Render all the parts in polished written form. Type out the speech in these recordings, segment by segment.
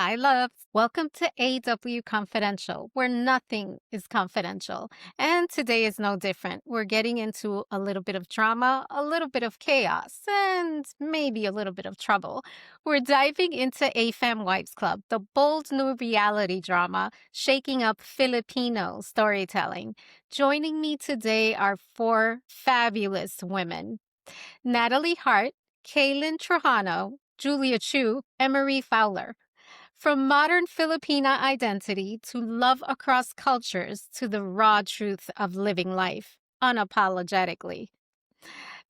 Hi, loves. Welcome to AW Confidential, where nothing is confidential. And today is no different. We're getting into a little bit of drama, a little bit of chaos, and maybe a little bit of trouble. We're diving into AFAM Wives Club, the bold new reality drama shaking up Filipino storytelling. Joining me today are four fabulous women: Natalie Hart, Keylyn Trajano, Julia Chu, and Marie Fowler. From modern Filipina identity to love across cultures to the raw truth of living life unapologetically.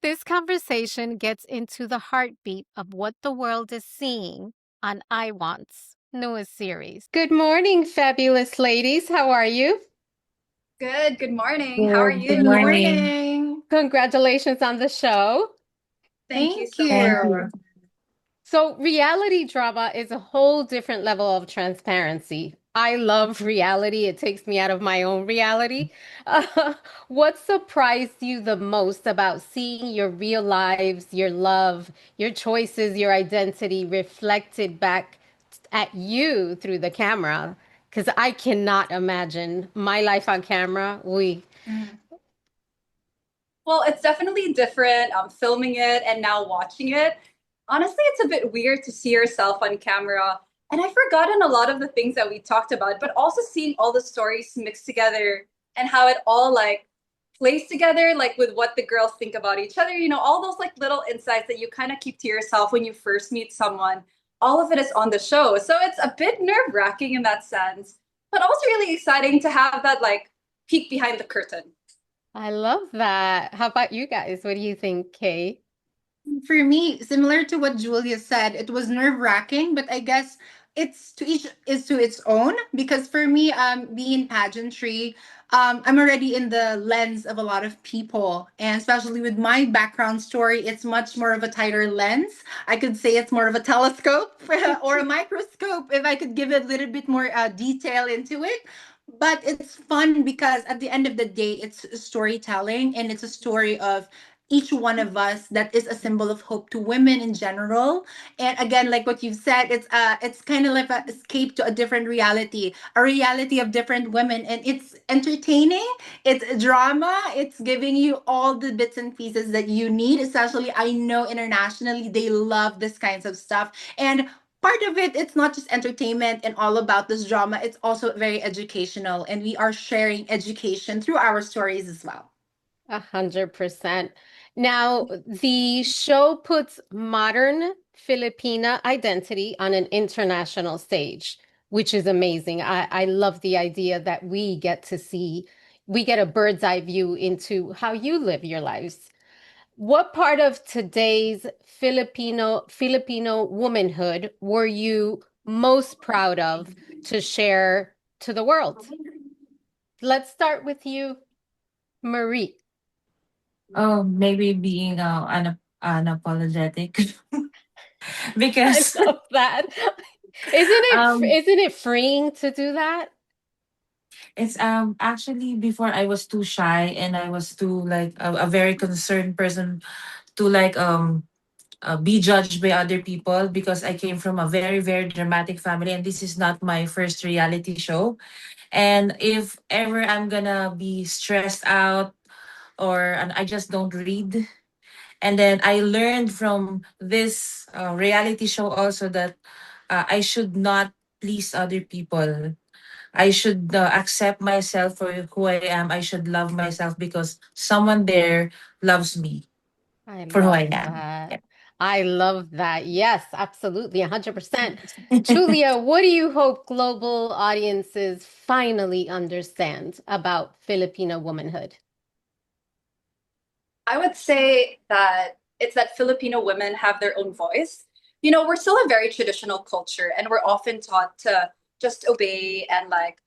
This conversation gets into the heartbeat of what the world is seeing on iWant's newest series. Good morning, fabulous ladies. How are you? Good. Good morning. How are Good, good you? Good morning. morning. Congratulations on the show. Thank you Thank so Thank much. you. you. So, reality drama is a whole different level of transparency. I love reality. It takes me out of my own reality. Uh, what surprised you the most about seeing your real lives, your love, your choices, your identity reflected back at you through the camera? Because I cannot imagine my life on camera. We, Mm. Well, it's definitely different filming it and now watching it. Honestly, it's a bit weird to see yourself on camera. And I've forgotten a lot of the things that we talked about, but also seeing all the stories mixed together and how it all like plays together, like with what the girls think about each other, all those like little insights that you kind of keep to yourself when you first meet someone. All of it is on the show. So it's a bit nerve-wracking in that sense, but also really exciting to have that like peek behind the curtain. I love that. How about you guys? What do you think, Kay? For me, similar to what Julia said, it was nerve-wracking, but I guess it's to each is to its own because for me, being pageantry, I'm already in the lens of a lot of people, and especially with my background story, it's much more of a tighter lens. I could say it's more of a telescope or a microscope if I could give it a little bit more detail into it. But it's fun because at the end of the day, it's storytelling and it's a story of each one of us that is a symbol of hope to women in general. And again, like what you've said, it's kind of like an escape to a different reality, a reality of different women, and it's entertaining, it's drama, it's giving you all the bits and pieces that you need. Especially I know internationally they love this kinds of stuff. And part of it, it's not just entertainment and all about this drama, it's also very educational, and we are sharing education through our stories as well. 100%. Now, the show puts modern Filipina identity on an international stage, which is amazing. I love the idea that we get a bird's eye view into how you live your lives. What part of today's Filipino womanhood were you most proud of to share to the world? Let's start with you, Marie. Oh, maybe being unapologetic I because love that. um Isn't it freeing to do that? it's actually before I was too shy and I was too like a very concerned person to like be judged by other people because I came from a very dramatic family and this is not my first reality show. And if ever I'm gonna be stressed out or and I just don't read. And then I learned from this reality show also that I should not please other people. I should accept myself for who I am. I should love myself because someone there loves me I for who love I am. that. Yeah. I love that. Yes, absolutely, 100%. Julia, what do you hope global audiences finally understand about Filipino womanhood? I would say that it's that Filipino women have their own voice. We're still a very traditional culture and we're often taught to just obey and like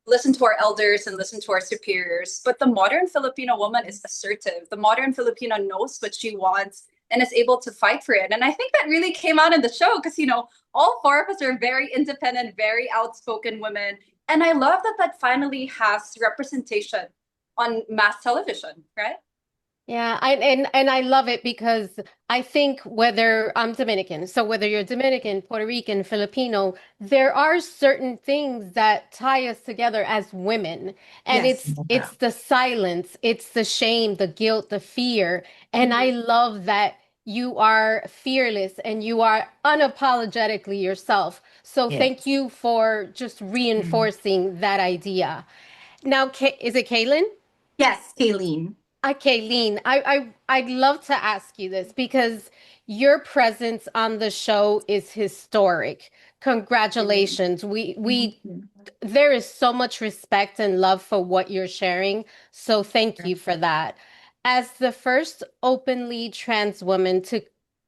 listen to our elders and listen to our superiors. But the modern Filipino woman is assertive. The modern Filipino knows what she wants and is able to fight for it. And I think that really came out in the show because, all four of us are very independent, very outspoken women. And I love that that finally has representation on mass television, right? Yeah, and I love it because I think whether I'm Dominican, so whether you're Dominican, Puerto Rican, Filipino, there are certain things that tie us together as women. And Yes. it's the silence, it's the shame, the guilt, the fear. And I Mhm. love that you are fearless and you are unapologetically yourself. So thank Yes. you for just Mm. reinforcing that idea. Now, is it Kaylin? Yes, Kayleen. Lean, I'd love to ask you this because your presence on the show is historic. Congratulations. Thank We you. there is so much respect and love for what you're sharing. So thank you for that. As the first openly trans woman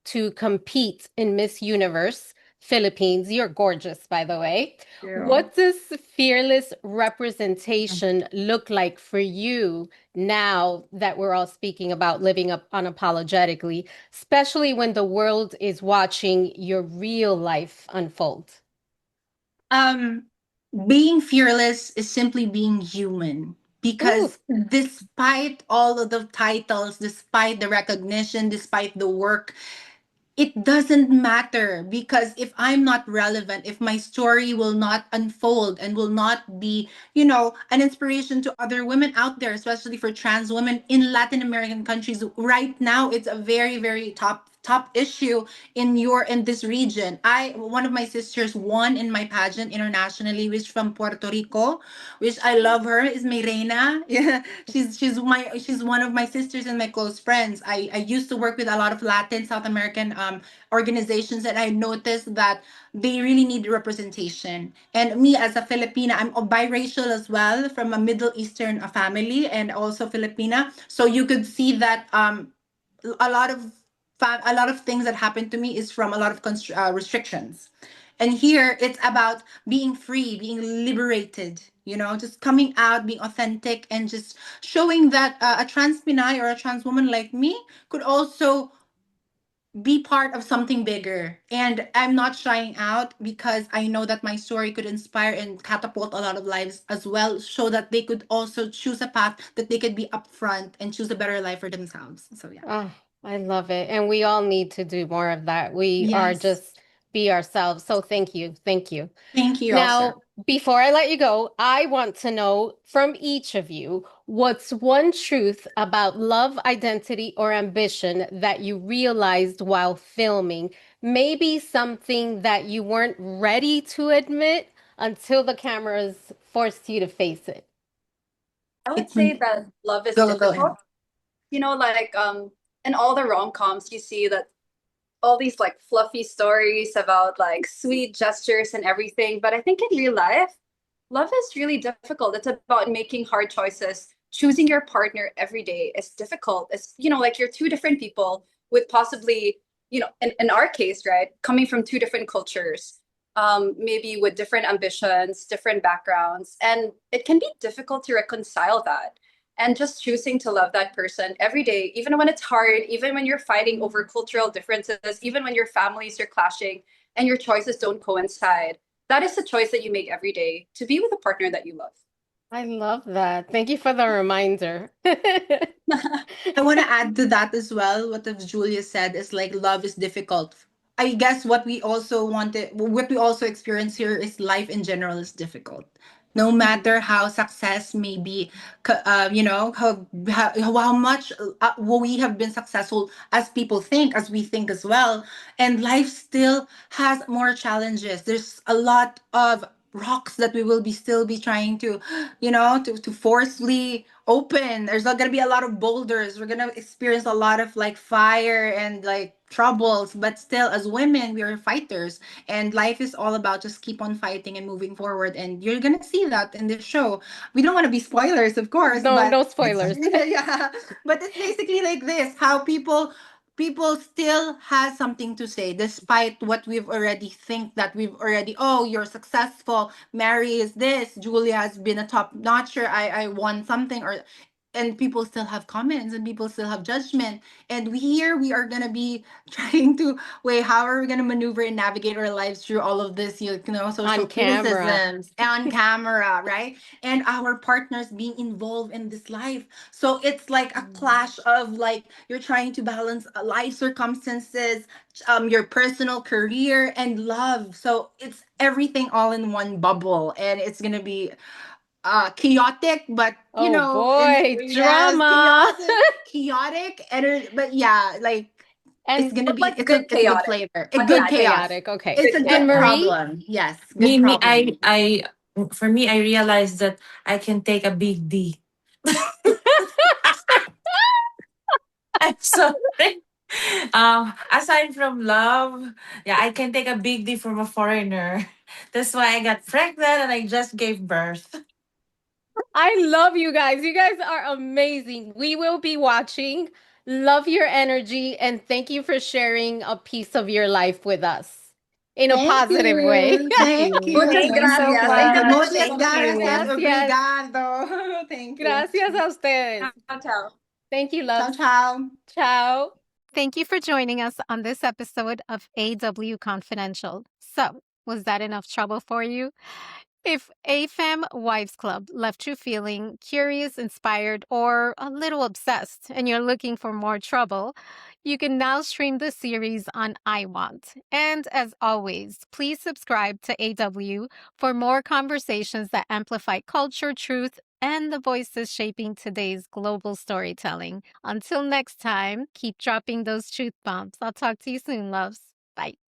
to compete in Miss Universe Philippines, you're gorgeous, by the way. You. What does fearless representation look like for you now that we're all speaking about living up unapologetically, especially when the world is watching your real life unfold? Um, Being fearless is simply being human. Ooh, Because despite all of the titles, despite the recognition, despite the work, it doesn't matter, because if I'm not relevant, if my story will not unfold and will not be, an inspiration to other women out there, especially for trans women in Latin American countries right now, it's a very, very top issue in this region. I One of my sisters won in my pageant internationally, which from Puerto Rico, which I love her, is my reina. Yeah, she's one of my sisters and my close friends. I used to work with a lot of Latin South American organizations, and I noticed that they really need representation. And me as a Filipina, I'm a biracial as well, from a Middle Eastern family and also Filipina. So you could see that a lot of a lot of things that happened to me is from a lot of restrictions. And here it's about being free, being liberated, just coming out, being authentic, and just showing that a trans Pinay or a trans woman like me could also be part of something bigger. And I'm not shying out, because I know that my story could inspire and catapult a lot of lives as well, so that they could also choose a path that they could be upfront and choose a better life for themselves. So yeah. oh, I love it. And we all need to do more of that. We are Yes. just be ourselves. So thank you. Thank you. Thank you also. Now, before I let you go, I want to know from each of you what's one truth about love, identity, or ambition that you realized while filming. Maybe something that you weren't ready to admit until the cameras forced you to face it. I would It say that love is go ahead. difficult. Like in all the rom-coms you see that all these like fluffy stories about like sweet gestures and everything. But I think in real life, love is really difficult. It's about making hard choices. Choosing your partner every day is difficult. It's, like you're two different people with possibly, in our case, right, coming from two different cultures, maybe with different ambitions, different backgrounds. And it can be difficult to reconcile that. And just choosing to love that person every day, even when it's hard, even when you're fighting over cultural differences, even when your families are clashing and your choices don't coincide, that is the choice that you make every day to be with a partner that you love. I love that. Thank you for the reminder. I want to add to that as well. What if Julia said is like love is difficult. I guess what we also experience here is life in general is difficult. No matter how success may be, how much we have been successful as people think, as we think as well, and life still has more challenges. There's a lot of rocks that we will be still be trying to, to forcefully open. There's not gonna be a lot of boulders. We're gonna experience a lot of like fire and like troubles, but still as women we are fighters, and life is all about just keep on fighting and moving forward, and you're gonna see that in this show. We don't want to be spoilers, of course, No, but no it's spoilers. yeah, but it's basically like this, how people still has something to say despite what we've already think that we've already, oh, you're successful, Mary is this, Julia has been a top notcher, I won something, or and people still have comments and people still have judgment. And we are gonna be trying to wait, how are we gonna maneuver and navigate our lives through all of this, social On camera. criticisms on camera, right? And our partners being involved in this life. So it's like a clash of like you're trying to balance life circumstances, your personal career and love. So it's everything all in one bubble, and it's gonna be chaotic, but Oh boy, yes, drama. chaotic, but yeah, like And But like good it's a good chaotic. flavor, a good Imagine chaos. chaotic. Okay. It's good a And chaos. good Marie? problem. Yes, good Me, problem. for me, I realized that I can take a big D. I'm sorry. Aside from love, yeah, I can take a big D from a foreigner. That's why I got pregnant and I just gave birth. I love you guys. You guys are amazing. We will be watching. Love your energy and thank you for sharing a piece of your life with us in a Thank positive way. you. Thank you. Muchas Thank you so gracias. Thank you for much. Muchas Thank sharing. gracias. you. Gracias. Obrigado. Thank you. Gracias a ustedes. Ciao, ciao. Thank you, Ciao, loves. ciao. Ciao. Thank you for joining us on this episode of AW Confidential. So, was that enough trouble for you? If AFAM Wives Club left you feeling curious, inspired, or a little obsessed, and you're looking for more trouble, you can now stream the series on iWant. And as always, please subscribe to AW for more conversations that amplify culture, truth, and the voices shaping today's global storytelling. Until next time, keep dropping those truth bombs. I'll talk to you soon, loves. Bye.